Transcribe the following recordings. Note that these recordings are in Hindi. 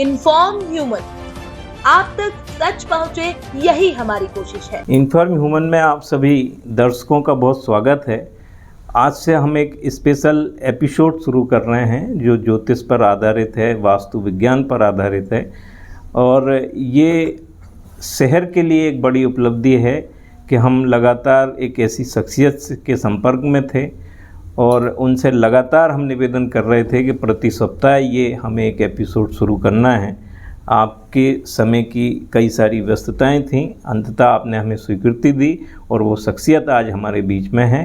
इन्फॉर्म ह्यूमन, आप तक सच पहुंचे, यही हमारी कोशिश है। इन्फॉर्म ह्यूमन में आप सभी दर्शकों का बहुत स्वागत है। आज से हम एक स्पेशल एपिसोड शुरू कर रहे हैं जो ज्योतिष पर आधारित है, वास्तु विज्ञान पर आधारित है। और ये शहर के लिए एक बड़ी उपलब्धि है कि हम लगातार एक ऐसी शख्सियत के संपर्क में थे और उनसे लगातार हम निवेदन कर रहे थे कि प्रति सप्ताह ये हमें एक एपिसोड शुरू करना है। आपके समय की कई सारी व्यस्तताएं थीं, अंततः आपने हमें स्वीकृति दी और वो शख्सियत आज हमारे बीच में है।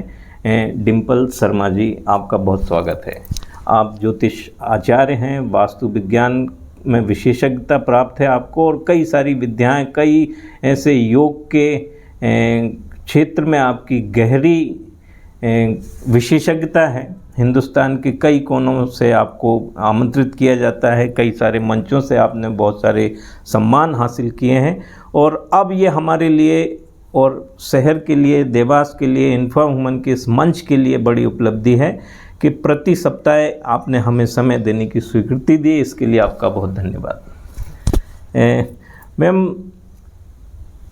डिम्पल शर्मा जी, आपका बहुत स्वागत है। आप ज्योतिष आचार्य हैं, वास्तु विज्ञान में विशेषज्ञता प्राप्त है आपको और कई सारी विद्याएं, कई ऐसे योग के क्षेत्र में आपकी गहरी विशेषज्ञता है। हिंदुस्तान के कई कोनों से आपको आमंत्रित किया जाता है, कई सारे मंचों से आपने बहुत सारे सम्मान हासिल किए हैं और अब ये हमारे लिए और शहर के लिए, देवास के लिए, इन्फॉर्म ह्यूमन के इस मंच के लिए बड़ी उपलब्धि है कि प्रति सप्ताह आपने हमें समय देने की स्वीकृति दी। इसके लिए आपका बहुत धन्यवाद। मैम,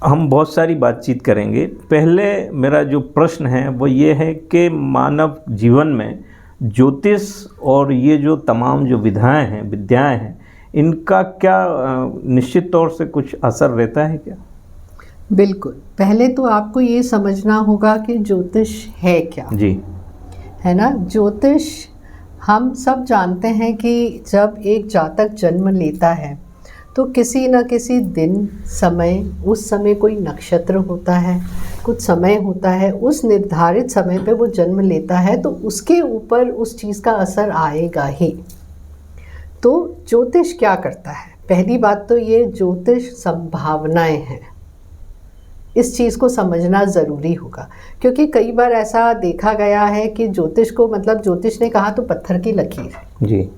हम बहुत सारी बातचीत करेंगे। पहले मेरा जो प्रश्न है वो ये है कि मानव जीवन में ज्योतिष और ये जो तमाम जो विधाएं हैं, विद्याएं हैं, इनका क्या निश्चित तौर से कुछ असर रहता है क्या? बिल्कुल। पहले तो आपको ये समझना होगा कि ज्योतिष है क्या। जी, है ना। ज्योतिष, हम सब जानते हैं कि जब एक जातक जन्म लेता है तो किसी न किसी दिन, समय, उस समय कोई नक्षत्र होता है, कुछ समय होता है, उस निर्धारित समय पे वो जन्म लेता है तो उसके ऊपर उस चीज़ का असर आएगा ही। तो ज्योतिष क्या करता है? पहली बात तो ये, ज्योतिष संभावनाएं हैं। इस चीज़ को समझना ज़रूरी होगा क्योंकि कई बार ऐसा देखा गया है कि ज्योतिष को, मतलब ज्योतिष ने कहा तो पत्थर की लकीर। जी।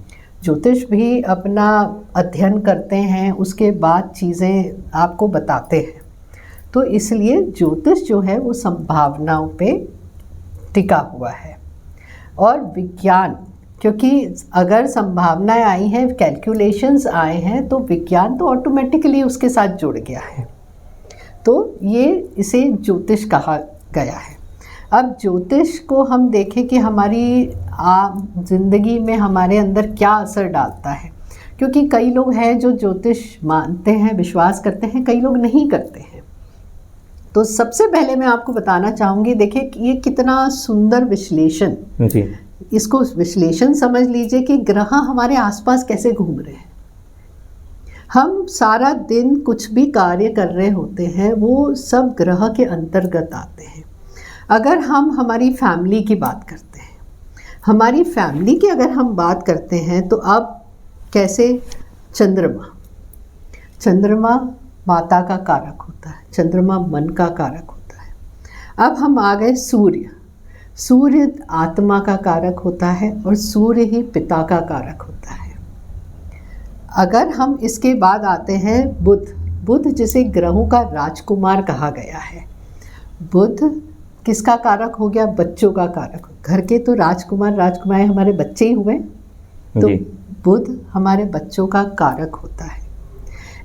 ज्योतिष भी अपना अध्ययन करते हैं, उसके बाद चीज़ें आपको बताते हैं। तो इसलिए ज्योतिष जो है वो संभावनाओं पे टिका हुआ है। और विज्ञान, क्योंकि अगर संभावनाएं आई हैं, कैलकुलेशंस आए हैं, तो विज्ञान तो ऑटोमेटिकली उसके साथ जुड़ गया है। तो ये इसे ज्योतिष कहा गया है। अब ज्योतिष को हम देखें कि हमारी ज़िंदगी में हमारे अंदर क्या असर डालता है, क्योंकि कई लोग हैं जो ज्योतिष मानते हैं, विश्वास करते हैं, कई लोग नहीं करते हैं। तो सबसे पहले मैं आपको बताना चाहूँगी, देखिए कि ये कितना सुंदर विश्लेषण, इसको विश्लेषण समझ लीजिए कि ग्रह हमारे आसपास कैसे घूम रहे हैं। हम सारा दिन कुछ भी कार्य कर रहे होते हैं, वो सब ग्रह के अंतर्गत आते हैं। अगर हम हमारी फैमिली की बात करते हैं, हमारी फैमिली की अगर हम बात करते हैं तो अब कैसे, चंद्रमा माता का कारक होता है, चंद्रमा मन का कारक होता है। अब हम आ गए सूर्य आत्मा का कारक होता है और सूर्य ही पिता का कारक होता है। अगर हम इसके बाद आते हैं बुध जिसे ग्रहों का राजकुमार कहा गया है। बुध किसका कारक हो गया? बच्चों का कारक। घर के तो राजकुमार हमारे बच्चे ही हुए, तो बुध हमारे बच्चों का कारक होता है।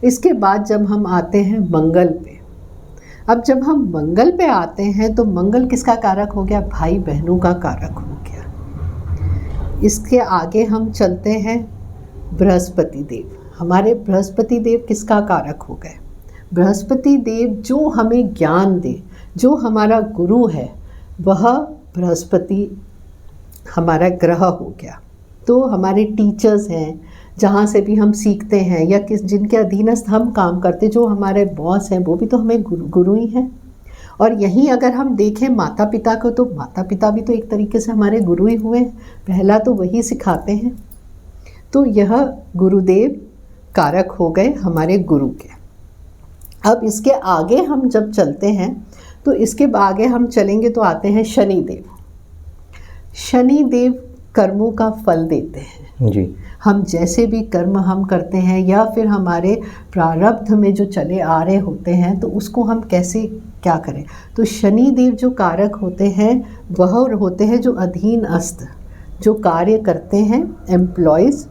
इसके बाद जब हम आते हैं मंगल पे, अब जब हम मंगल पे आते हैं तो मंगल किसका कारक हो गया? भाई बहनों का कारक हो गया। इसके आगे हम चलते हैं बृहस्पति देव। हमारे बृहस्पति देव किसका कारक हो गए? बृहस्पति देव जो हमें ज्ञान दे, जो हमारा गुरु है, वह बृहस्पति हमारा ग्रह हो गया। तो हमारे टीचर्स हैं, जहाँ से भी हम सीखते हैं या जिनके अधीनस्थ हम काम करते, जो हमारे बॉस हैं, वो भी तो हमें गुरु ही हैं। और यहीं अगर हम देखें माता पिता को, तो माता पिता भी तो एक तरीके से हमारे गुरु ही हुए। पहला तो वही सिखाते हैं। तो यह गुरुदेव कारक हो गए हमारे गुरु के। अब इसके आगे हम जब चलते हैं तो इसके आगे हम चलेंगे तो आते हैं शनिदेव। शनिदेव कर्मों का फल देते हैं। जी। हम जैसे भी कर्म हम करते हैं या फिर हमारे प्रारब्ध में जो चले आ रहे होते हैं तो उसको हम कैसे क्या करें। तो शनिदेव जो कारक होते हैं वह होते हैं जो अधीनस्थ, जो कार्य करते हैं, एम्प्लॉयज़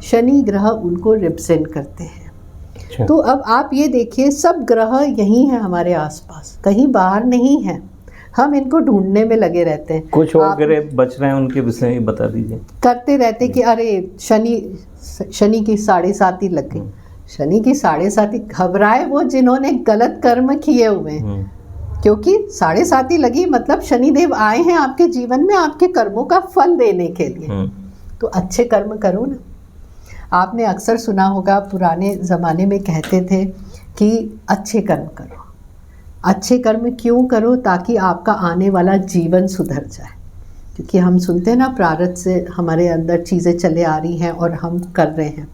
शनि ग्रह उनको रिप्रेजेंट करते हैं। अच्छा। तो अब आप ये देखिए, सब ग्रह यही हैं हमारे आसपास, कहीं बाहर नहीं है। हम इनको ढूंढने में लगे रहते हैं। कुछ और ग्रह बच रहे हैं, उनके विषय में बता दीजिए। करते रहते कि अरे शनि की 7.5 लग गई। शनि की 7.5 घबराए वो जिन्होंने गलत कर्म किए हुए हैं, क्योंकि 7.5 लगी मतलब शनिदेव आए हैं आपके जीवन में आपके कर्मों का फल देने के लिए। तो अच्छे कर्म करो ना। आपने अक्सर सुना होगा, पुराने ज़माने में कहते थे कि अच्छे कर्म करो। अच्छे कर्म क्यों करो? ताकि आपका आने वाला जीवन सुधर जाए। क्योंकि हम सुनते हैं ना, प्रारब्ध से हमारे अंदर चीज़ें चले आ रही हैं और हम कर रहे हैं,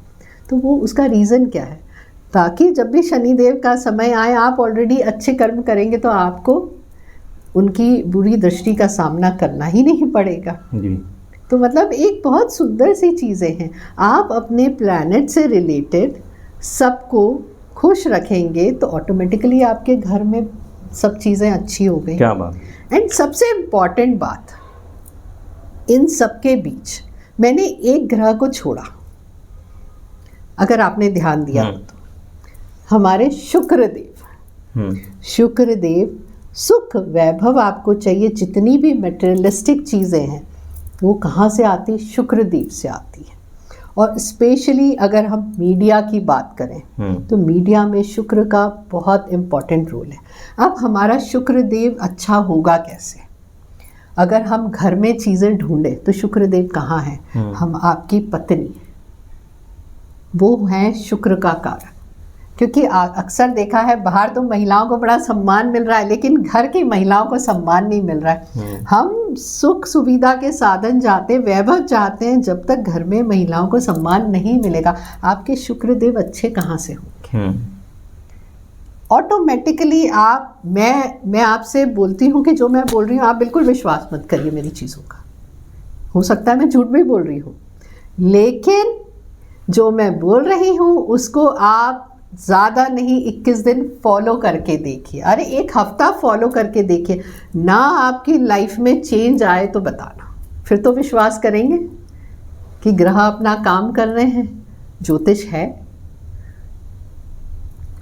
तो वो उसका रीज़न क्या है? ताकि जब भी शनिदेव का समय आए, आप ऑलरेडी अच्छे कर्म करेंगे तो आपको उनकी बुरी दृष्टि का सामना करना ही नहीं पड़ेगा जी। तो मतलब एक बहुत सुंदर सी चीज़ें हैं। आप अपने प्लैनेट से रिलेटेड सबको खुश रखेंगे तो ऑटोमेटिकली आपके घर में सब चीज़ें अच्छी हो गई। क्या बात। एंड सबसे इम्पॉर्टेंट बात, इन सब के बीच मैंने एक ग्रह को छोड़ा, अगर आपने ध्यान दिया तो हमारे शुक्रदेव। शुक्रदेव सुख वैभव आपको चाहिए, जितनी भी मटेरियलिस्टिक चीज़ें हैं वो कहाँ से आती? शुक्रदेव से आती है। और स्पेशली अगर हम मीडिया की बात करें तो मीडिया में शुक्र का बहुत इम्पॉर्टेंट रोल है। अब हमारा शुक्रदेव अच्छा होगा कैसे? अगर हम घर में चीज़ें ढूंढें तो शुक्रदेव कहाँ है? हम आपकी पत्नी, वो हैं शुक्र का कारक। क्योंकि अक्सर देखा है बाहर तो महिलाओं को बड़ा सम्मान मिल रहा है, लेकिन घर की महिलाओं को सम्मान नहीं मिल रहा है। हम सुख सुविधा के साधन चाहते, वैभव चाहते हैं, जब तक घर में महिलाओं को सम्मान नहीं मिलेगा, आपके शुक्रदेव अच्छे कहाँ से होंगे? ऑटोमेटिकली मैं आपसे बोलती हूँ कि जो मैं बोल रही हूँ आप बिल्कुल विश्वास मत करिए मेरी चीज़ों का। हो सकता है मैं झूठ भी बोल रही हूँ, लेकिन जो मैं बोल रही हूँ उसको आप ज़्यादा नहीं 21 दिन फॉलो करके देखिए। अरे 1 हफ्ता फॉलो करके देखिए ना, आपकी लाइफ में चेंज आए तो बताना, फिर तो विश्वास करेंगे कि ग्रह अपना काम कर रहे हैं, ज्योतिष है।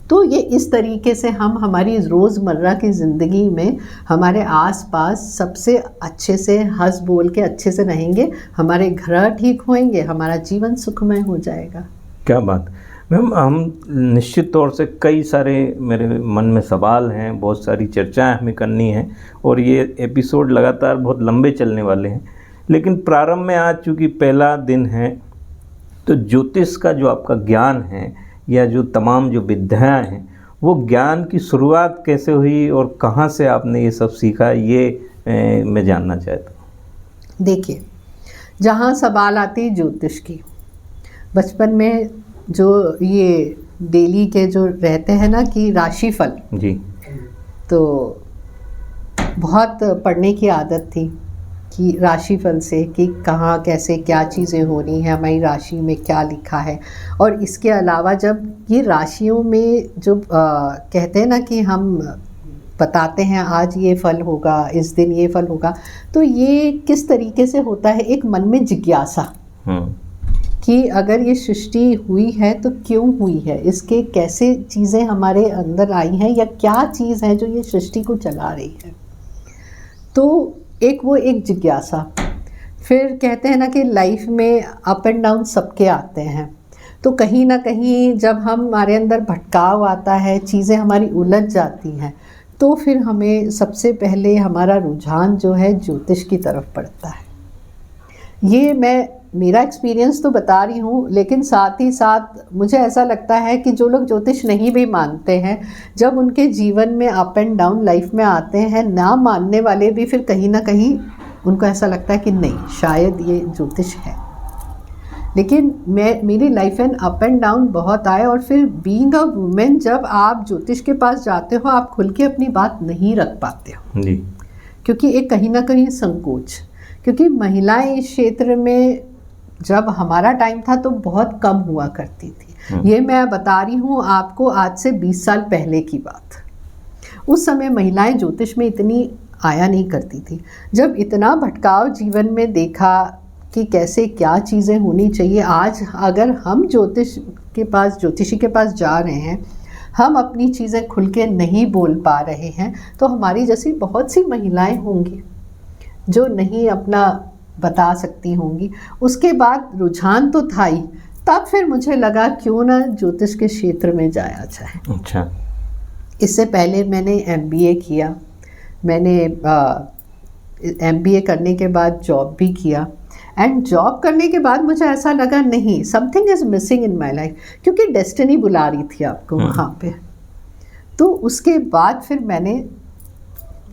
तो ये इस तरीके से हम हमारी रोज़मर्रा की ज़िंदगी में हमारे आसपास सबसे अच्छे से हंस बोल के अच्छे से रहेंगे, हमारे ग्रह ठीक होंगे, हमारा जीवन सुखमय हो जाएगा। क्या बात मैम। हम निश्चित तौर से कई सारे मेरे मन में सवाल हैं, बहुत सारी चर्चाएं हमें करनी हैं और ये एपिसोड लगातार बहुत लंबे चलने वाले हैं, लेकिन प्रारंभ में आज चूँकि पहला दिन है तो ज्योतिष का जो आपका ज्ञान है या जो तमाम जो विद्याएं हैं, वो ज्ञान की शुरुआत कैसे हुई और कहाँ से आपने ये सब सीखा, ये मैं जानना चाहता हूँ। देखिए, जहाँ सवाल आती ज्योतिष की, बचपन में जो ये डेली के जो रहते हैं ना कि राशिफल जी, तो बहुत पढ़ने की आदत थी कि राशिफल से कि कहाँ कैसे क्या चीज़ें हो रही हैं, हमारी राशि में क्या लिखा है। और इसके अलावा जब ये राशियों में जो कहते हैं ना कि हम बताते हैं आज ये फल होगा, इस दिन ये फल होगा, तो ये किस तरीके से होता है? एक मन में जिज्ञासा कि अगर ये सृष्टि हुई है तो क्यों हुई है, इसके कैसे चीज़ें हमारे अंदर आई हैं या क्या चीज़ है जो ये सृष्टि को चला रही है। तो एक जिज्ञासा। फिर कहते हैं ना कि लाइफ में अप एंड डाउन सबके आते हैं, तो कहीं ना कहीं जब हमारे अंदर भटकाव आता है, चीज़ें हमारी उलझ जाती हैं, तो फिर हमें सबसे पहले हमारा रुझान जो है ज्योतिष की तरफ पड़ता है। ये मैं मेरा एक्सपीरियंस तो बता रही हूँ, लेकिन साथ ही साथ मुझे ऐसा लगता है कि जो लोग ज्योतिष नहीं भी मानते हैं, जब उनके जीवन में अप एंड डाउन लाइफ में आते हैं, ना मानने वाले भी फिर कहीं ना कहीं उनको ऐसा लगता है कि नहीं, शायद ये ज्योतिष है। लेकिन मेरी life and up and down बहुत आए, और फिर बीइंग अ वुमेन जब आप ज्योतिष के पास जाते हो, आप खुल के अपनी बात नहीं रख पाते हो जी, क्योंकि एक कहीं ना कहीं संकोच, क्योंकि महिलाएं इस क्षेत्र में जब हमारा टाइम था तो बहुत कम हुआ करती थी। ये मैं बता रही हूँ आपको आज से 20 साल पहले की बात। उस समय महिलाएं ज्योतिष में इतनी आया नहीं करती थी। जब इतना भटकाव जीवन में देखा कि कैसे क्या चीज़ें होनी चाहिए। आज अगर हम ज्योतिषी के पास जा रहे हैं, हम अपनी चीज़ें खुल के नहीं बोल पा रहे हैं, तो हमारी जैसी बहुत सी महिलाएं होंगी जो नहीं अपना बता सकती होंगी। उसके बाद रुझान तो था ही, तब फिर मुझे लगा क्यों ना ज्योतिष के क्षेत्र में जाया जाए। अच्छा। इससे पहले मैंने MBA किया। मैंने MBA करने के बाद जॉब भी किया, एंड जॉब करने के बाद मुझे ऐसा लगा नहीं, something is missing in my life, क्योंकि डेस्टिनी बुला रही थी आपको वहाँ पे। तो उसके बाद फिर मैंने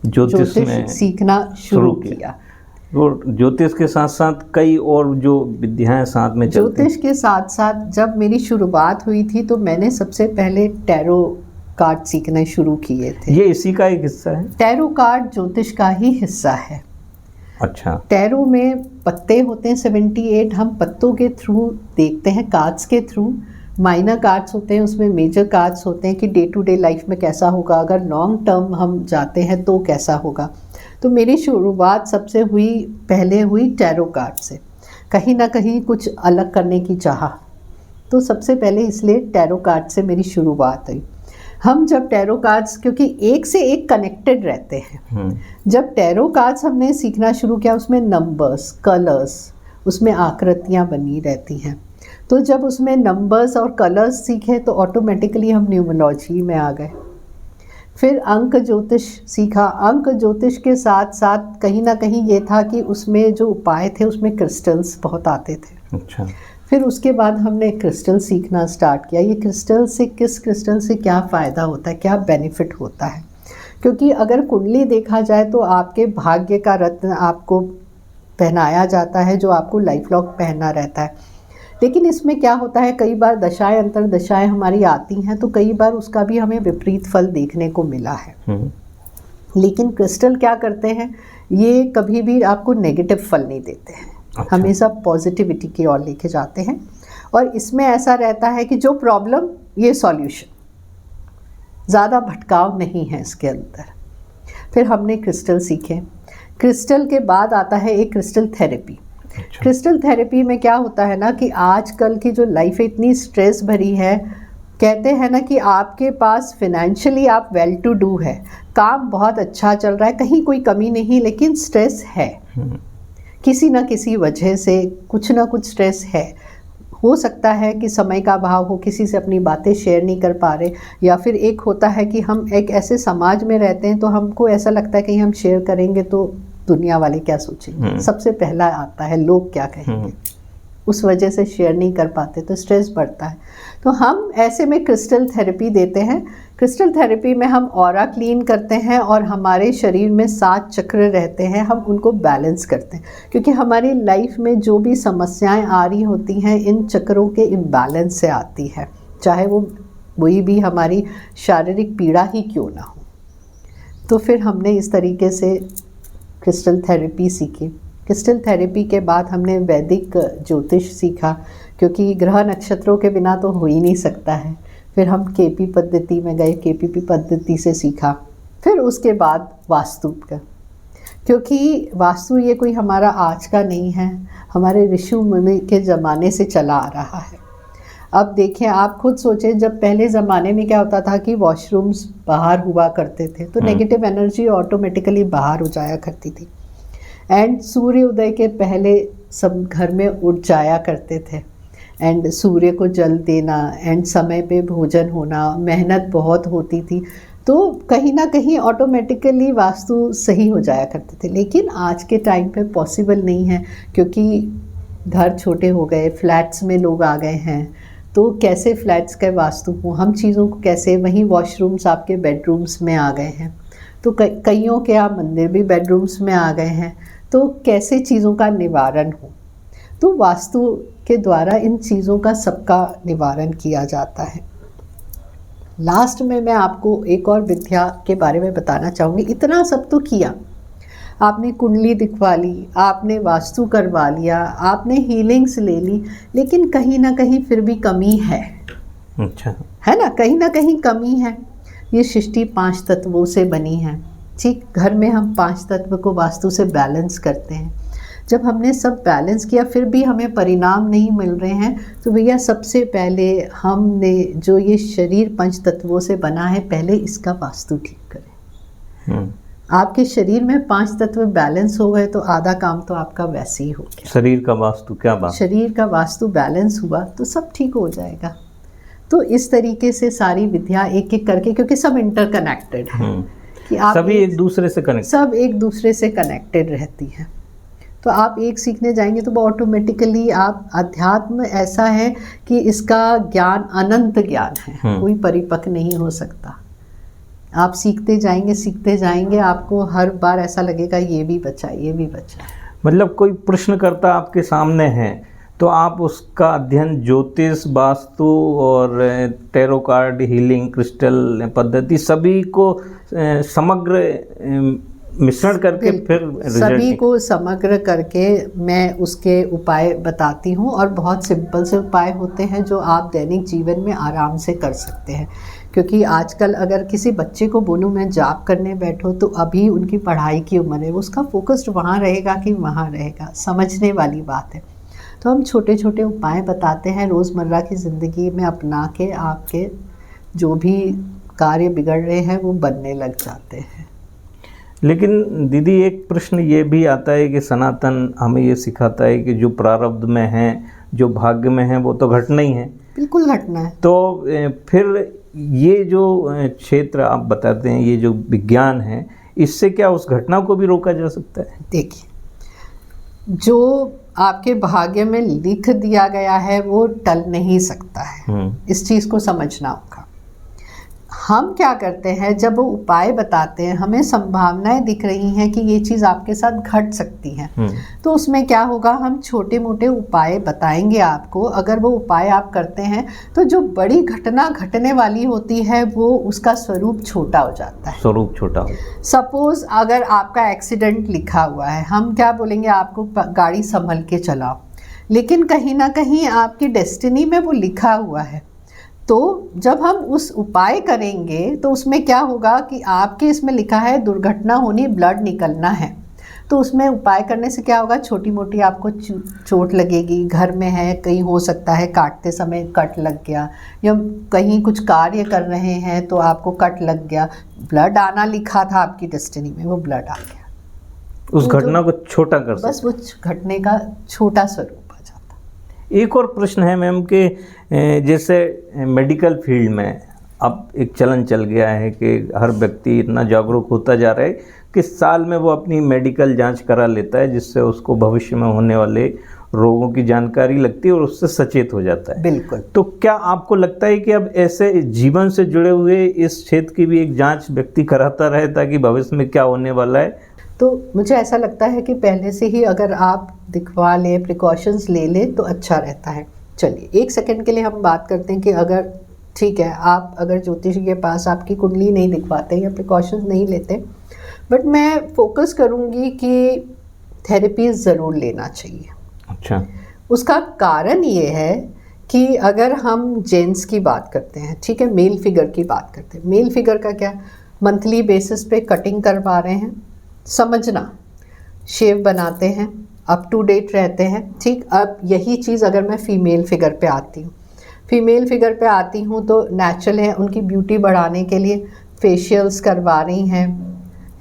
ज्योतिष सीखना शुरू किया। और ज्योतिष के साथ साथ कई और जो विद्याएं साथ में चलती हैं। ज्योतिष के साथ साथ जब मेरी शुरुआत हुई थी तो मैंने सबसे पहले टैरो कार्ड सीखने शुरू किए थे। ये इसी का एक हिस्सा है? टैरो कार्ड ज्योतिष का ही हिस्सा है। अच्छा। टैरो में पत्ते होते हैं 78, हम पत्तों के थ्रू देखते हैं, कार्ड्स के थ्रू। माइनर कार्ड्स होते हैं, उसमें मेजर कार्ड्स होते हैं कि डे टू डे लाइफ में कैसा होगा, अगर लॉन्ग टर्म हम जाते हैं तो कैसा होगा। तो मेरी शुरुआत पहले हुई टैरो कार्ड से, कहीं ना कहीं कुछ अलग करने की चाह। तो सबसे पहले इसलिए टैरो कार्ड से मेरी शुरुआत हुई। हम जब टैरो कार्ड्स, क्योंकि एक से एक कनेक्टेड रहते हैं, जब टैरो कार्ड्स हमने सीखना शुरू किया, उसमें नंबर्स, कलर्स, उसमें आकृतियाँ बनी रहती हैं। तो जब उसमें नंबर्स और कलर्स सीखे तो ऑटोमेटिकली हम न्यूमरोलॉजी में आ गए। फिर अंक ज्योतिष सीखा। अंक ज्योतिष के साथ साथ कहीं ना कहीं ये था कि उसमें जो उपाय थे उसमें क्रिस्टल्स बहुत आते थे। अच्छा। फिर उसके बाद हमने क्रिस्टल सीखना स्टार्ट किया। ये किस क्रिस्टल से क्या फ़ायदा होता है, क्या बेनिफिट होता है। क्योंकि अगर कुंडली देखा जाए तो आपके भाग्य का रत्न आपको पहनाया जाता है, जो आपको लाइफ लॉन्ग पहनना रहता है। लेकिन इसमें क्या होता है, कई बार दशाएं अंतर दशाएं हमारी आती हैं, तो कई बार उसका भी हमें विपरीत फल देखने को मिला है। लेकिन क्रिस्टल क्या करते हैं, ये कभी भी आपको नेगेटिव फल नहीं देते हैं। अच्छा। हमेशा पॉजिटिविटी की ओर लेके जाते हैं। और इसमें ऐसा रहता है कि जो प्रॉब्लम ये सॉल्यूशन, ज़्यादा भटकाव नहीं है इसके अंदर। फिर हमने क्रिस्टल सीखे। क्रिस्टल के बाद आता है एक क्रिस्टल थेरेपी। अच्छा। क्रिस्टल थेरेपी में क्या होता है ना कि आजकल की जो लाइफ है इतनी स्ट्रेस भरी है, कहते हैं ना कि आपके पास फिनेंशियली आप वेल टू डू है, काम बहुत अच्छा चल रहा है, कहीं कोई कमी नहीं, लेकिन स्ट्रेस है। किसी ना किसी वजह से कुछ ना कुछ स्ट्रेस है। हो सकता है कि समय का अभाव हो, किसी से अपनी बातें शेयर नहीं कर पा रहे, या फिर एक होता है कि हम एक ऐसे समाज में रहते हैं तो हमको ऐसा लगता है कि हम शेयर करेंगे तो दुनिया वाले क्या सोचेंगे। सबसे पहला आता है लोग क्या कहेंगे, उस वजह से शेयर नहीं कर पाते तो स्ट्रेस बढ़ता है। तो हम ऐसे में क्रिस्टल थेरेपी देते हैं। क्रिस्टल थेरेपी में हम ऑरा क्लीन करते हैं और हमारे शरीर में 7 चक्र रहते हैं, हम उनको बैलेंस करते हैं। क्योंकि हमारी लाइफ में जो भी समस्याएं आ रही होती हैं इन चक्रों के इम्बैलेंस से आती है, चाहे वही भी हमारी शारीरिक पीड़ा ही क्यों ना हो। तो फिर हमने इस तरीके से क्रिस्टल थेरेपी सीखी। क्रिस्टल थेरेपी के बाद हमने वैदिक ज्योतिष सीखा, क्योंकि ग्रह नक्षत्रों के बिना तो हो ही नहीं सकता है। फिर हम KP पद्धति में गए, KPP पद्धति से सीखा। फिर उसके बाद वास्तु का, क्योंकि वास्तु ये कोई हमारा आज का नहीं है, हमारे ऋषि मुनि के ज़माने से चला आ रहा है। अब देखें, आप खुद सोचें, जब पहले ज़माने में क्या होता था कि वॉशरूम्स बाहर हुआ करते थे तो नेगेटिव एनर्जी ऑटोमेटिकली बाहर हो जाया करती थी। एंड सूर्य उदय के पहले सब घर में उठ जाया करते थे, एंड सूर्य को जल देना, एंड समय पे भोजन होना, मेहनत बहुत होती थी, तो कहीं ना कहीं ऑटोमेटिकली वास्तु सही हो जाया करते थे। लेकिन आज के टाइम पे पॉसिबल नहीं है, क्योंकि घर छोटे हो गए, फ्लैट्स में लोग आ गए हैं, तो कैसे फ्लैट्स का वास्तु हो, हम चीज़ों को कैसे, वहीं वॉशरूम्स आपके बेडरूम्स में आ गए हैं, तो कईयों के आप मंदिर भी बेडरूम्स में आ गए हैं, तो कैसे चीज़ों का निवारण हो। तो वास्तु के द्वारा इन चीज़ों का सबका निवारण किया जाता है। लास्ट में मैं आपको एक और विद्या के बारे में बताना चाहूँगी। इतना सब तो किया, आपने कुंडली दिखवा ली, आपने वास्तु करवा लिया, आपने हीलिंग्स ले ली, लेकिन कहीं ना कहीं फिर भी कमी है। अच्छा, है ना, कहीं ना कहीं कमी है। ये सृष्टि 5 तत्वों से बनी है। ठीक, घर में हम 5 तत्व को वास्तु से बैलेंस करते हैं, जब हमने सब बैलेंस किया फिर भी हमें परिणाम नहीं मिल रहे हैं, तो भैया सबसे पहले हमने जो ये शरीर पंच तत्वों से बना है, पहले इसका वास्तु ठीक करें। आपके शरीर में 5 तत्व बैलेंस हो गए तो आधा काम तो आपका वैसे ही हो गया। शरीर का वास्तु, क्या बात। शरीर का वास्तु बैलेंस हुआ तो सब ठीक हो जाएगा। तो इस तरीके से सारी विद्या एक एक करके, क्योंकि सब इंटरकनेक्टेड है कि आप सभी एक दूसरे से कनेक्ट, सब एक दूसरे से कनेक्टेड रहती है। तो आप एक सीखने जाएंगे तो वो ऑटोमेटिकली आप, अध्यात्म ऐसा है कि इसका ज्ञान अनंत ज्ञान है, कोई परिपक्व नहीं हो सकता। आप सीखते जाएंगे, आपको हर बार ऐसा लगेगा ये भी बचा, ये भी बचा। मतलब कोई प्रश्नकर्ता आपके सामने है तो आप उसका अध्ययन ज्योतिष, वास्तु और टैरो कार्ड, हीलिंग, क्रिस्टल पद्धति सभी को समग्र मिश्रण करके फिर सभी को समग्र करके मैं उसके उपाय बताती हूँ। और बहुत सिंपल से उपाय होते हैं जो आप दैनिक जीवन में आराम से कर सकते हैं। क्योंकि आजकल अगर किसी बच्चे को बोलूँ मैं जाप करने बैठो, तो अभी उनकी पढ़ाई की उम्र है, उसका फोकस्ड वहाँ रहेगा कि वहाँ रहेगा, समझने वाली बात है। तो हम छोटे छोटे उपाय बताते हैं, रोज़मर्रा की ज़िंदगी में अपना के आपके जो भी कार्य बिगड़ रहे हैं वो बनने लग जाते हैं। लेकिन दीदी एक प्रश्न ये भी आता है कि सनातन हमें ये सिखाता है कि जो प्रारब्ध में है, जो भाग्य में है, वो तो घटना ही है। बिल्कुल घटना है। तो फिर ये जो क्षेत्र आप बताते हैं, ये जो विज्ञान है, इससे क्या उस घटना को भी रोका जा सकता है? देखिए, जो आपके भाग्य में लिख दिया गया है वो टल नहीं सकता है, इस चीज़ को समझना होगा। हम क्या करते हैं, जब वो उपाय बताते हैं, हमें संभावनाएं दिख रही हैं कि ये चीज़ आपके साथ घट सकती है, तो उसमें क्या होगा, हम छोटे मोटे उपाय बताएंगे आपको। अगर वो उपाय आप करते हैं तो जो बड़ी घटना घटने वाली होती है वो उसका स्वरूप छोटा हो जाता है। स्वरूप छोटा हो। सपोज अगर आपका एक्सीडेंट लिखा हुआ है, हम क्या बोलेंगे, आपको गाड़ी संभल के चलाओ, लेकिन कहीं ना कहीं आपकी डेस्टिनी में वो लिखा हुआ है। तो जब हम उस उपाय करेंगे तो उसमें क्या होगा कि आपके इसमें लिखा है दुर्घटना होनी, ब्लड निकलना है, तो उसमें उपाय करने से क्या होगा, छोटी मोटी आपको चोट लगेगी, घर में है, कहीं हो सकता है काटते समय कट लग गया, या कहीं कुछ कार्य कर रहे हैं तो आपको कट लग गया, ब्लड आना लिखा था आपकी डेस्टिनी में, वो ब्लड आ गया। उस घटना को छोटा कर सकते, बस वो घटने का छोटा स्वरूप। एक और प्रश्न है मैम कि जैसे मेडिकल फील्ड में अब एक चलन चल गया है कि हर व्यक्ति इतना जागरूक होता जा रहा है कि साल में वो अपनी मेडिकल जांच करा लेता है, जिससे उसको भविष्य में होने वाले रोगों की जानकारी लगती है और उससे सचेत हो जाता है। बिल्कुल। तो क्या आपको लगता है कि अब ऐसे जीवन से जुड़े हुए इस क्षेत्र की भी एक जांच व्यक्ति कराता रहे ताकि भविष्य में क्या होने वाला है? तो मुझे ऐसा लगता है कि पहले से ही अगर आप दिखवा लें, प्रिकॉशंस ले लें तो अच्छा रहता है। चलिए एक सेकंड के लिए हम बात करते हैं कि अगर ठीक है, आप अगर ज्योतिषी के पास आपकी कुंडली नहीं दिखवाते या प्रिकॉशंस नहीं लेते, बट मैं फोकस करूँगी कि थेरेपी ज़रूर लेना चाहिए। अच्छा। उसका कारण ये है कि अगर हम जेंट्स की बात करते हैं, ठीक है, मेल फिगर की बात करते हैं, मेल फिगर का क्या, मंथली बेसिस पे कटिंग करवा रहे हैं, समझना, शेव बनाते हैं, अप टू डेट रहते हैं, ठीक। अब यही चीज़ अगर मैं फ़ीमेल फिगर पे आती हूँ, फ़ीमेल फिगर पे आती हूँ तो नेचुरल है, उनकी ब्यूटी बढ़ाने के लिए फेशियल्स करवा रही हैं,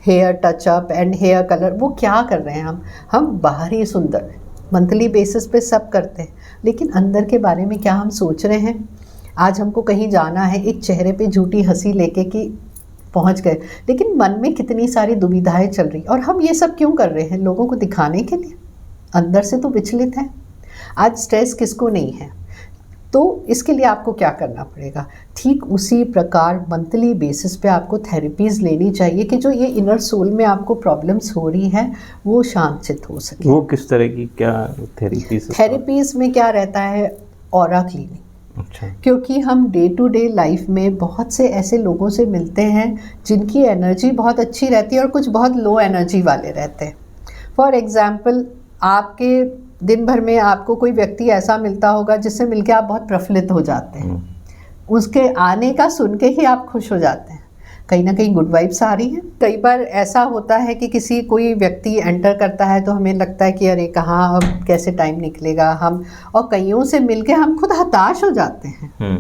hair touch up and hair colour, वो क्या कर रहे हैं, हम बाहरी सुंदर मंथली बेसिस पे सब करते हैं, लेकिन अंदर के बारे में क्या हम सोच रहे हैं। आज हमको कहीं जाना है, एक चेहरे पे झूठी हंसी लेके कि पहुंच गए, लेकिन मन में कितनी सारी दुविधाएं चल रही, और हम ये सब क्यों कर रहे हैं, लोगों को दिखाने के लिए, अंदर से तो विचलित हैं। आज स्ट्रेस किसको नहीं है, तो इसके लिए आपको क्या करना पड़ेगा, ठीक उसी प्रकार मंथली बेसिस पे आपको थेरेपीज़ लेनी चाहिए कि जो ये इनर सोल में आपको प्रॉब्लम्स हो रही हैं वो शांत हो सके। वो किस तरह की क्या थेरेपीज़ में क्या रहता है, ऑरा क्लीनिंग। अच्छा। क्योंकि हम डे टू डे लाइफ में बहुत से ऐसे लोगों से मिलते हैं जिनकी एनर्जी बहुत अच्छी रहती है और कुछ बहुत लो एनर्जी वाले रहते हैं। फॉर एग्ज़ाम्पल, आपके दिन भर में आपको कोई व्यक्ति ऐसा मिलता होगा जिससे मिलके आप बहुत प्रफुल्लित हो जाते हैं, उसके आने का सुन के ही आप खुश हो जाते हैं, कहीं ना कहीं गुड वाइब्स आ रही हैं। कई बार ऐसा होता है कि किसी कोई व्यक्ति एंटर करता है तो हमें लगता है कि अरे कहाँ अब कैसे टाइम निकलेगा, हम और कईयों से मिलके हम खुद हताश हो जाते हैं।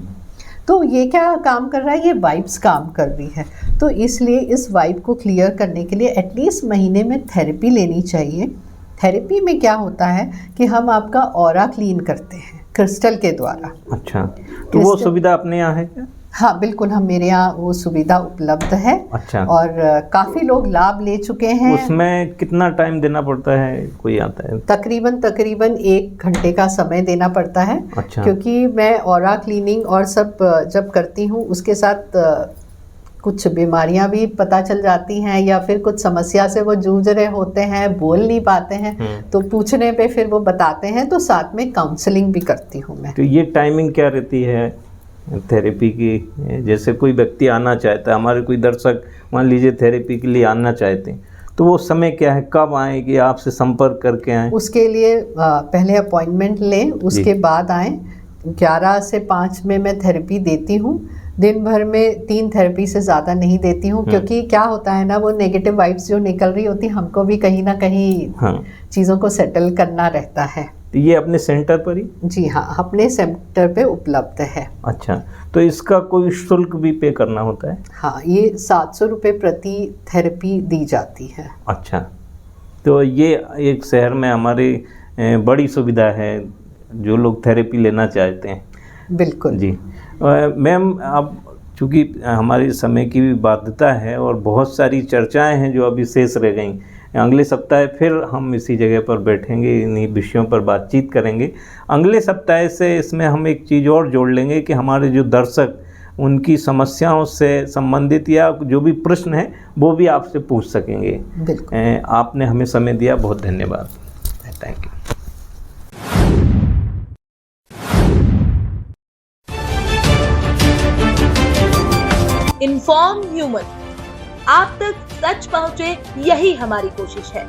तो ये क्या काम कर रहा है, ये वाइब्स काम कर रही है। तो इसलिए इस वाइब को क्लियर करने के लिए एटलीस्ट महीने में थेरेपी लेनी चाहिए। थेरेपी में क्या होता है कि हम आपका ऑरा क्लीन करते हैं क्रिस्टल के द्वारा। अच्छा, तो वो सुविधा अपने यहाँ है क्या? हाँ बिल्कुल, हम मेरे यहाँ वो सुविधा उपलब्ध है। अच्छा। और काफ़ी लोग लाभ ले चुके हैं। उसमें कितना टाइम देना पड़ता है, कोई आता है? तकरीबन 1 घंटे का समय देना पड़ता है। अच्छा। क्योंकि मैं ऑरा क्लीनिंग और सब जब करती हूँ उसके साथ कुछ बीमारियां भी पता चल जाती हैं या फिर कुछ समस्या से वो जूझ रहे होते हैं, बोल नहीं पाते हैं, तो पूछने पे फिर वो बताते हैं, तो साथ में काउंसलिंग भी करती हूँ मैं। तो ये टाइमिंग क्या रहती है थेरेपी की? जैसे कोई व्यक्ति आना चाहता है, हमारे कोई दर्शक मान लीजिए थेरेपी के लिए आना चाहते हैं, तो वो समय क्या है, कब आएँ कि आपसे संपर्क करके आएँ? उसके लिए पहले अपॉइंटमेंट लें, उसके बाद आएँ। 11 से 5 में मैं थेरेपी देती हूँ। दिन भर में 3 थेरेपी से ज़्यादा नहीं देती हूँ, क्योंकि क्या होता है ना, वो नेगेटिव वाइब्स जो निकल रही होती, हमको भी कहीं ना कहीं चीज़ों को सेटल करना रहता है। तो ये अपने सेंटर पर ही? जी हाँ, अपने सेंटर पे उपलब्ध है। अच्छा, तो इसका कोई शुल्क भी पे करना होता है? हाँ, ये 700 रुपये प्रति थेरेपी दी जाती है। अच्छा, तो ये एक शहर में हमारी बड़ी सुविधा है जो लोग थेरेपी लेना चाहते हैं। बिल्कुल जी। मैम, अब चूँकि हमारे समय की भी बाध्यता है और बहुत सारी चर्चाएं हैं जो अभी शेष रह गई, अगले सप्ताह फिर हम इसी जगह पर बैठेंगे, इन्हीं विषयों पर बातचीत करेंगे। अगले सप्ताह से इसमें हम एक चीज़ और जोड़ लेंगे कि हमारे जो दर्शक उनकी समस्याओं से संबंधित या जो भी प्रश्न है वो भी आपसे पूछ सकेंगे। बिल्कुल। आपने हमें समय दिया, बहुत धन्यवाद। Thank you. इन्फॉर्म ह्यूमन, आप तक सच पहुंचे, यही हमारी कोशिश है।